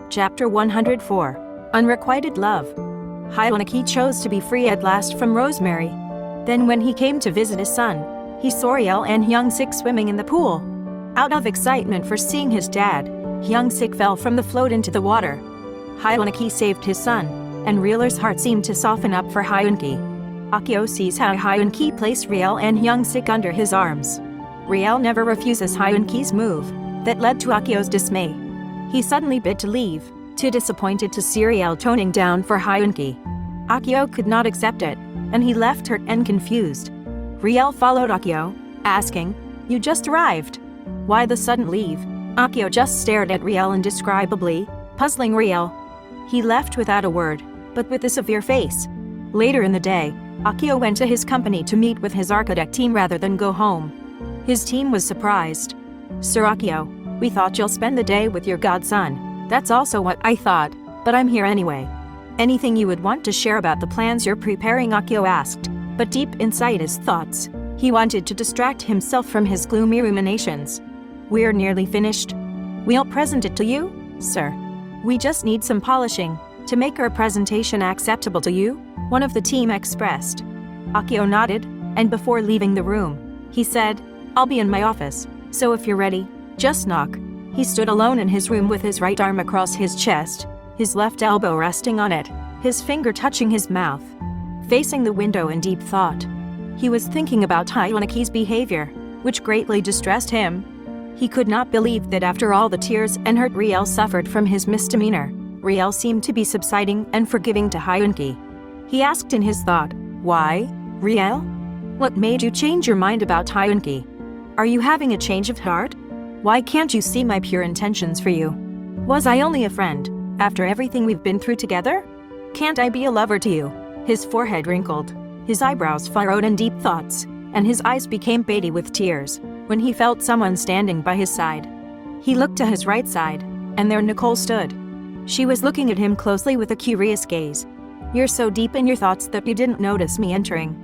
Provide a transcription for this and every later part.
Chapter 104. Unrequited Love. Hyunki chose to be free at last from Rosemary. Then when he came to visit his son, he saw Riel and Hyung-sik swimming in the pool. Out of excitement for seeing his dad, Hyung-sik fell from the float into the water. Hyunki saved his son, and Riel's heart seemed to soften up for Hyunki. Akio sees how Hyunki placed Riel and Hyung-sik under his arms. Riel never refuses Hyunki's move. That led to Akio's dismay. He suddenly bid to leave, too disappointed to see Riel toning down for Hyunki. Akio could not accept it, and he left hurt and confused. Riel followed Akio, asking, "You just arrived. Why the sudden leave?" Akio just stared at Riel indescribably, puzzling Riel. He left without a word, but with a severe face. Later in the day, Akio went to his company to meet with his architect team rather than go home. His team was surprised. "Sir Akio, we thought you'll spend the day with your godson." "That's also what I thought, but I'm here anyway." "Anything you would want to share about the plans you're preparing?" Akio asked, but deep inside his thoughts, he wanted to distract himself from his gloomy ruminations. "We're nearly finished. We'll present it to you, sir. We just need some polishing to make our presentation acceptable to you," one of the team expressed. Akio nodded, and before leaving the room, he said, "I'll be in my office, so if you're ready, just knock." He stood alone in his room with his right arm across his chest, his left elbow resting on it, his finger touching his mouth, facing the window in deep thought. He was thinking about Hyunki's behavior, which greatly distressed him. He could not believe that after all the tears and hurt Riel suffered from his misdemeanor, Riel seemed to be subsiding and forgiving to Hyunki. He asked in his thought, "Why, Riel? What made you change your mind about Hyunki? Are you having a change of heart? Why can't you see my pure intentions for you? Was I only a friend, after everything we've been through together? Can't I be a lover to you?" His forehead wrinkled, his eyebrows furrowed in deep thoughts, and his eyes became beady with tears when he felt someone standing by his side. He looked to his right side, and there Nicole stood. She was looking at him closely with a curious gaze. "You're so deep in your thoughts that you didn't notice me entering.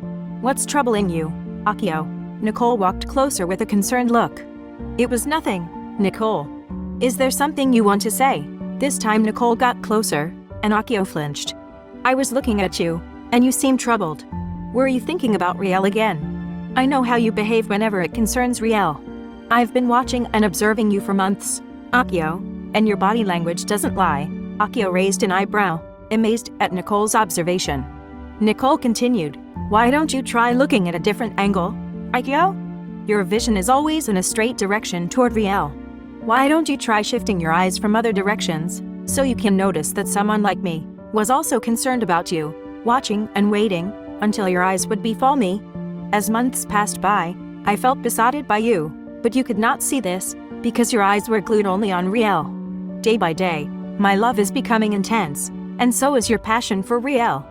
What's troubling you, Akio?" Nicole walked closer with a concerned look. "It was nothing, Nicole. Is there something you want to say?" This time Nicole got closer, and Akio flinched. "I was looking at you, and you seemed troubled. Were you thinking about Riel again? I know how you behave whenever it concerns Riel. I've been watching and observing you for months, Akio, and your body language doesn't lie." Akio raised an eyebrow, amazed at Nicole's observation. Nicole continued, "Why don't you try looking at a different angle, Akio? Your vision is always in a straight direction toward Riel. Why don't you try shifting your eyes from other directions, so you can notice that someone like me was also concerned about you, watching and waiting until your eyes would befall me? As months passed by, I felt besotted by you, but you could not see this, because your eyes were glued only on Riel. Day by day, my love is becoming intense, and so is your passion for Riel.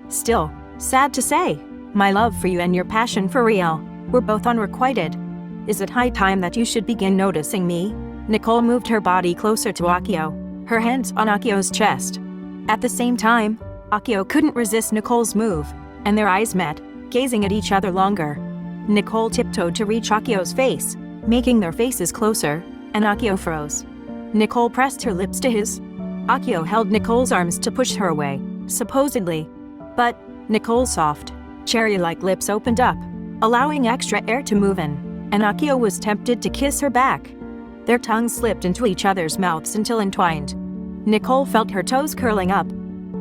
Still, sad to say, my love for you and your passion for Riel were both unrequited. Is it high time that you should begin noticing me?" Nicole moved her body closer to Akio, her hands on Akio's chest. At the same time, Akio couldn't resist Nicole's move, and their eyes met, gazing at each other longer. Nicole tiptoed to reach Akio's face, making their faces closer, and Akio froze. Nicole pressed her lips to his. Akio held Nicole's arms to push her away, supposedly. But Nicole's soft, cherry-like lips opened up, allowing extra air to move in, and Akio was tempted to kiss her back. Their tongues slipped into each other's mouths until entwined. Nicole felt her toes curling up.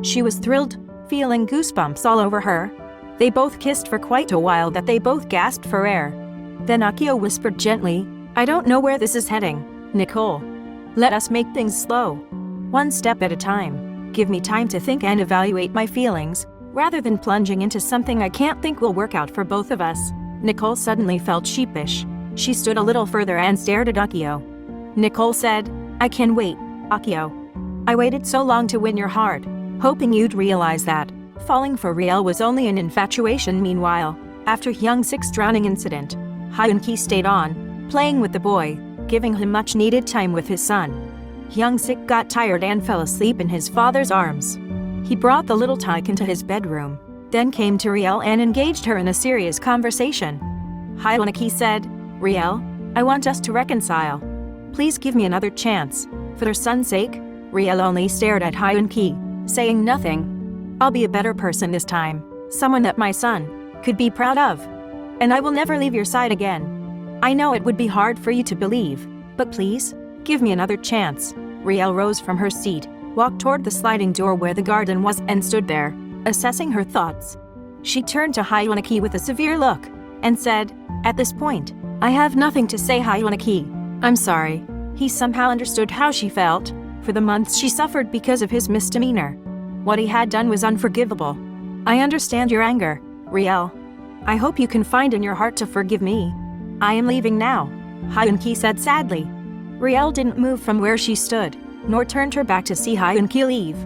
She was thrilled, feeling goosebumps all over her. They both kissed for quite a while that they both gasped for air. Then Akio whispered gently, "I don't know where this is heading, Nicole. Let us make things slow. One step at a time. Give me time to think and evaluate my feelings, rather than plunging into something I can't think will work out for both of us." Nicole suddenly felt sheepish. She stood a little further and stared at Akio. Nicole said, "I can wait, Akio. I waited so long to win your heart, hoping you'd realize that falling for Riel was only an infatuation." Meanwhile, after Hyung-sik's drowning incident, Hyunki stayed on, playing with the boy, giving him much-needed time with his son. Hyung-sik got tired and fell asleep in his father's arms. He brought the little tyke into his bedroom, then came to Riel and engaged her in a serious conversation. Hyunki said, "Riel, I want us to reconcile. Please give me another chance. For their son's sake, Riel only stared at Hyun-ki, saying nothing. I'll be a better person this time, someone that my son could be proud of. And I will never leave your side again. I know it would be hard for you to believe, but please, give me another chance. Riel rose from her seat, walked toward the sliding door where the garden was and stood there, assessing her thoughts. She turned to Hyun-ki with a severe look, and said, "At this point, I have nothing to say, Hyun-ki. I'm sorry." He somehow understood how she felt. For the months she suffered because of his misdemeanor. What he had done was unforgivable. I understand your anger, Riel. I hope you can find in your heart to forgive me. I am leaving now, Hyun-ki said sadly. Riel didn't move from where she stood, nor turned her back to see Hyun-ki leave.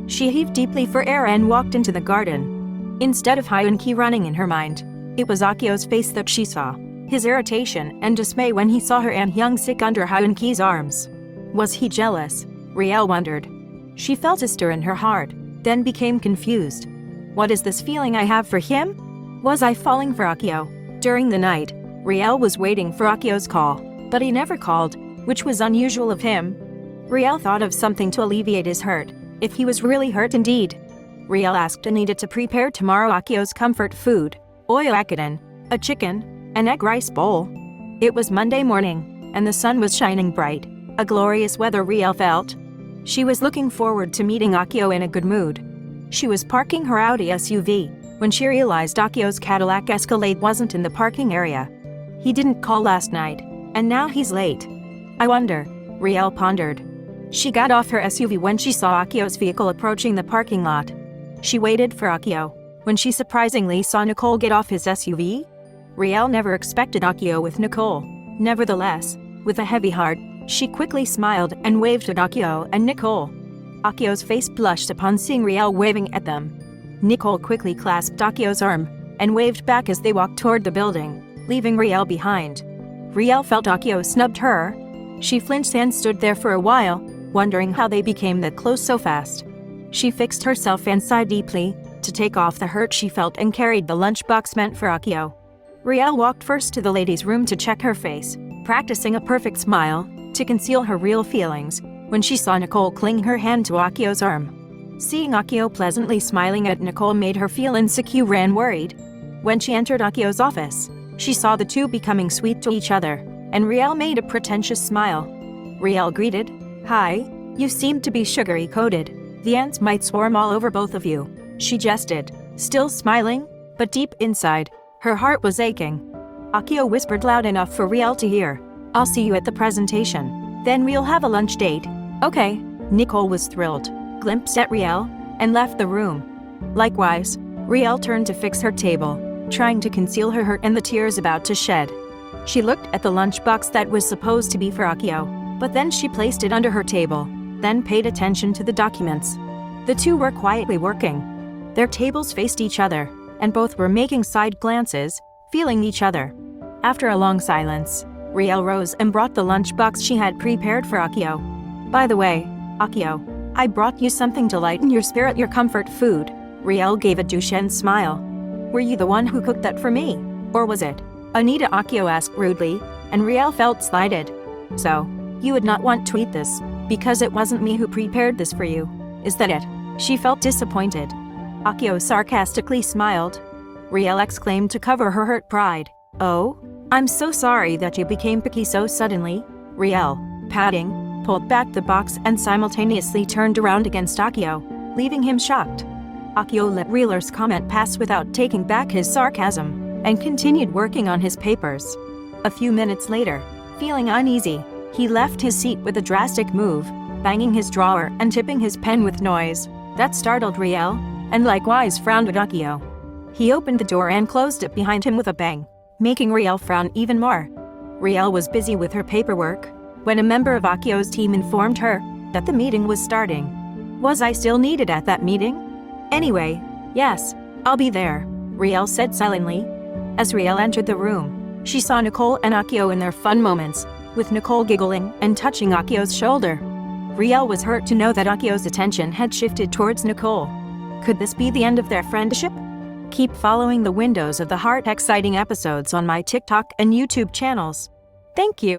She heaved deeply for air and walked into the garden. Instead of Hyun-ki running in her mind, it was Akio's face that she saw, his irritation and dismay when he saw her and Hyung-sik under Hyun-ki's arms. Was he jealous? Riel wondered. She felt a stir in her heart, then became confused. What is this feeling I have for him? Was I falling for Akio? During the night, Riel was waiting for Akio's call, but he never called, which was unusual of him. Riel thought of something to alleviate his hurt, if he was really hurt indeed. Riel asked Anita to prepare tomorrow Akio's comfort food, oyakuden, a chicken, an egg rice bowl. It was Monday morning, and the sun was shining bright, a glorious weather Riel felt. She was looking forward to meeting Akio in a good mood. She was parking her Audi SUV, when she realized Akio's Cadillac Escalade wasn't in the parking area. He didn't call last night, and now he's late. I wonder, Riel pondered. She got off her SUV when she saw Akio's vehicle approaching the parking lot. She waited for Akio, when she surprisingly saw Nicole get off his SUV. Riel never expected Akio with Nicole. Nevertheless, with a heavy heart, she quickly smiled and waved at Akio and Nicole. Akio's face blushed upon seeing Riel waving at them. Nicole quickly clasped Akio's arm and waved back as they walked toward the building, leaving Riel behind. Riel felt Akio snubbed her. She flinched and stood there for a while, wondering how they became that close so fast. She fixed herself and sighed deeply, to take off the hurt she felt and carried the lunchbox meant for Akio. Riel walked first to the ladies' room to check her face, practicing a perfect smile, to conceal her real feelings, when she saw Nicole cling her hand to Akio's arm. Seeing Akio pleasantly smiling at Nicole made her feel insecure and worried. When she entered Akio's office, she saw the two becoming sweet to each other, and Riel made a pretentious smile. Riel greeted, "Hi, you seem to be sugary-coated. The ants might swarm all over both of you," she jested, still smiling, but deep inside, her heart was aching. Akio whispered loud enough for Riel to hear, "I'll see you at the presentation. Then we'll have a lunch date." "Okay." Nicole was thrilled, glimpsed at Riel, and left the room. Likewise, Riel turned to fix her table, trying to conceal her hurt and the tears about to shed. She looked at the lunchbox that was supposed to be for Akio, but then she placed it under her table, then paid attention to the documents. The two were quietly working. Their tables faced each other, and both were making side glances, feeling each other. After a long silence, Riel rose and brought the lunchbox she had prepared for Akio. "By the way, Akio, I brought you something to lighten your spirit, your comfort food." Riel gave a douche smile. "Were you the one who cooked that for me? Or was it?" Anita, Akio asked rudely, and Riel felt slighted. "So, you would not want to eat this, because it wasn't me who prepared this for you, is that it?" She felt disappointed. Akio sarcastically smiled. Riel exclaimed to cover her hurt pride, "Oh? I'm so sorry that you became picky so suddenly." Riel, pouting, pulled back the box and simultaneously turned around against Akio, leaving him shocked. Akio let Rieler's comment pass without taking back his sarcasm, and continued working on his papers. A few minutes later, feeling uneasy, he left his seat with a drastic move, banging his drawer and tipping his pen with noise. That startled Riel, and likewise frowned at Akio. He opened the door and closed it behind him with a bang, making Riel frown even more. Riel was busy with her paperwork, when a member of Akio's team informed her that the meeting was starting. Was I still needed at that meeting? Anyway, yes, I'll be there, Riel said silently. As Riel entered the room, she saw Nicole and Akio in their fun moments, with Nicole giggling and touching Akio's shoulder. Riel was hurt to know that Akio's attention had shifted towards Nicole. Could this be the end of their friendship? Keep following the Windows of the Heart exciting episodes on my TikTok and YouTube channels. Thank you.